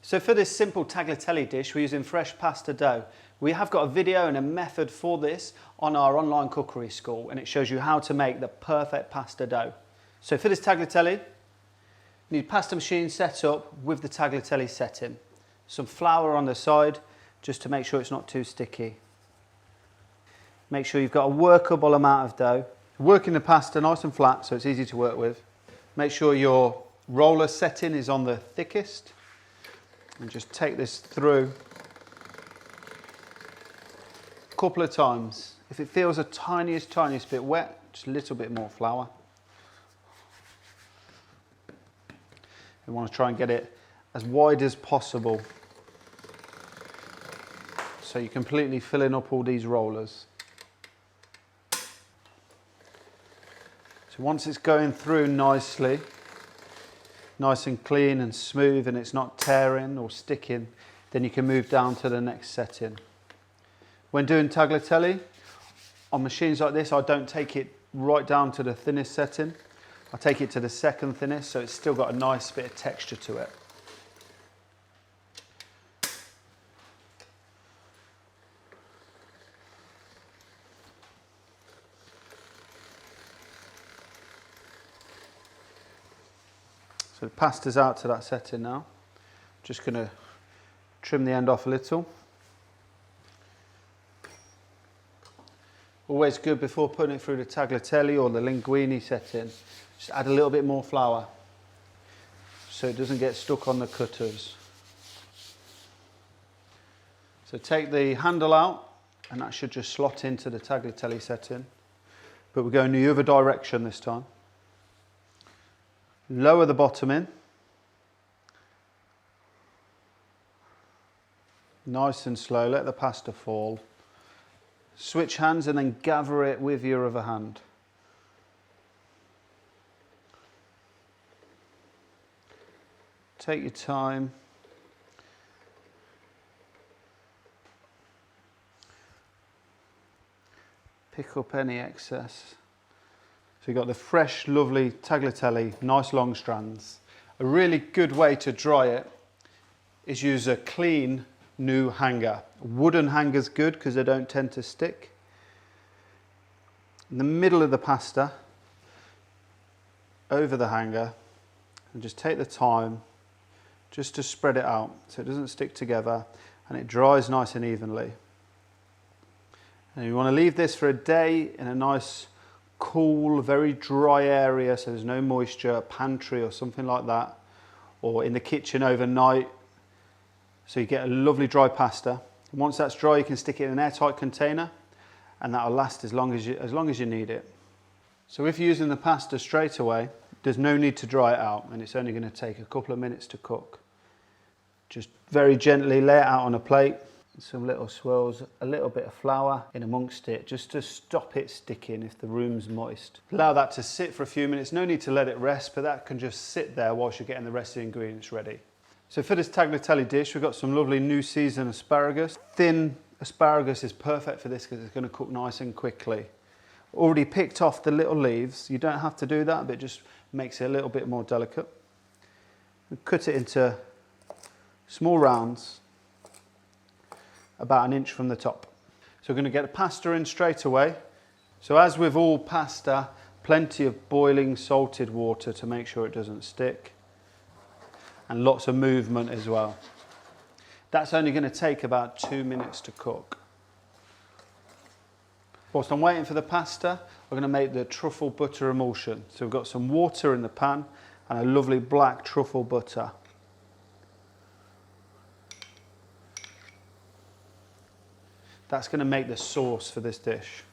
So for this simple tagliatelle dish, we're using fresh pasta dough. We have got a video and a method for this on our online cookery school, and it shows you how to make the perfect pasta dough. So for this tagliatelle, you need pasta machine set up with the tagliatelle setting. Some flour on the side, just to make sure it's not too sticky. Make sure you've got a workable amount of dough. Working the pasta nice and flat so it's easy to work with. Make sure your roller setting is on the thickest. And just take this through a couple of times. If it feels the tiniest bit wet, just a little bit more flour. You want to try and get it as wide as possible, so you're completely filling up all these rollers. So once it's going through nicely, nice and clean and smooth, and it's not tearing or sticking, then you can move down to the next setting. When doing tagliatelle, on machines like this, I don't take it right down to the thinnest setting. I take it to the second thinnest, so it's still got a nice bit of texture to it. So the pasta's out to that setting now. Just going to trim the end off a little. Always good before putting it through the tagliatelle or the linguine setting, just add a little bit more flour so it doesn't get stuck on the cutters. So take the handle out, and that should just slot into the tagliatelle setting. But we're going the other direction this time. Lower the bottom in. Nice and slow, let the pasta fall. Switch hands and then gather it with your other hand. Take your time. Pick up any excess. So you've got the fresh, lovely tagliatelle, nice long strands. A really good way to dry it is use a clean new hanger. Wooden hanger's good because they don't tend to stick. In the middle of the pasta, over the hanger, and just take the time just to spread it out so it doesn't stick together and it dries nice and evenly. And you want to leave this for a day in a nice, cool, very dry area, so there's no moisture, a pantry or something like that, or in the kitchen overnight, so you get a lovely dry pasta. And once that's dry, you can stick it in an airtight container, and that'll last as long as you need it. So if you're using the pasta straight away, there's no need to dry it out, and it's only going to take a couple of minutes to cook. Just very gently lay it out on a plate. Some little swirls, a little bit of flour in amongst it, just to stop it sticking if the room's moist. Allow that to sit for a few minutes. No need to let it rest, but that can just sit there whilst you're getting the rest of the ingredients ready. So for this tagliatelle dish, we've got some lovely new season asparagus. Thin asparagus is perfect for this because it's going to cook nice and quickly. Already picked off the little leaves. You don't have to do that, but it just makes it a little bit more delicate. And cut it into small rounds, about 1 inch from the top. So we're going to get the pasta in straight away. So as with all pasta, plenty of boiling salted water to make sure it doesn't stick, and lots of movement as well. That's only going to take about 2 minutes to cook. Whilst I'm waiting for the pasta, we're going to make the truffle butter emulsion. So we've got some water in the pan and a lovely black truffle butter. That's going to make the sauce for this dish.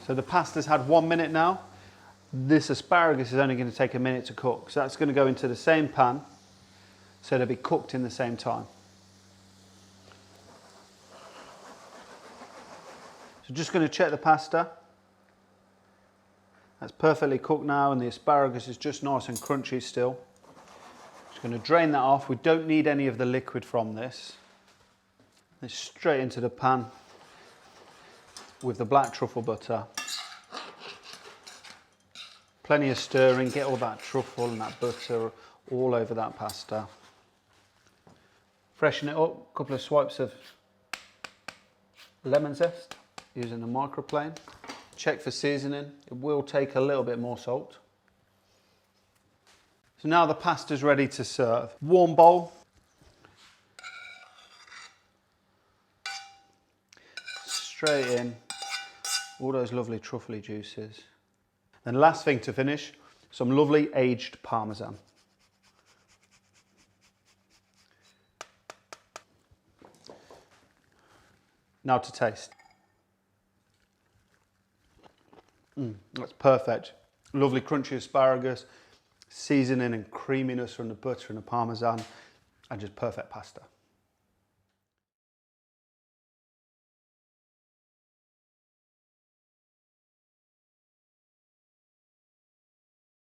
So the pasta's had 1 minute now. This asparagus is only going to take a minute to cook. So that's going to go into the same pan, so they'll be cooked in the same time. So just going to check the pasta. That's perfectly cooked now, and the asparagus is just nice and crunchy still. Just going to drain that off. We don't need any of the liquid from this. It's straight into the pan with the black truffle butter. Plenty of stirring, get all that truffle and that butter all over that pasta. Freshen it up, a couple of swipes of lemon zest using the microplane. Check for seasoning, it will take a little bit more salt. So now the pasta's ready to serve. Warm bowl. Straight in, all those lovely truffly juices. And last thing to finish, some lovely aged parmesan. Now to taste. That's perfect. Lovely crunchy asparagus, seasoning and creaminess from the butter and the parmesan, and just perfect pasta.